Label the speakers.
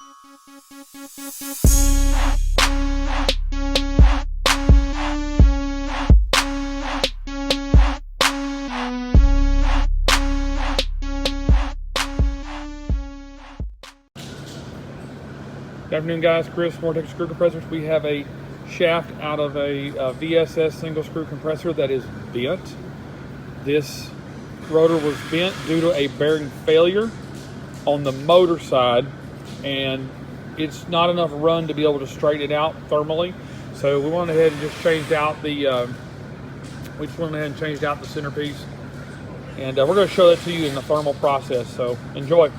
Speaker 1: Good afternoon, guys. Chris, More Texas Screw Compressors. We have a shaft out of a VSS single screw compressor that is bent. This rotor was bent due to a bearing failure on the motor side, and it's not enough run to be able to straighten it out thermally. So we went ahead and just changed out the centerpiece, and we're going to show that to you in the thermal process. So enjoy.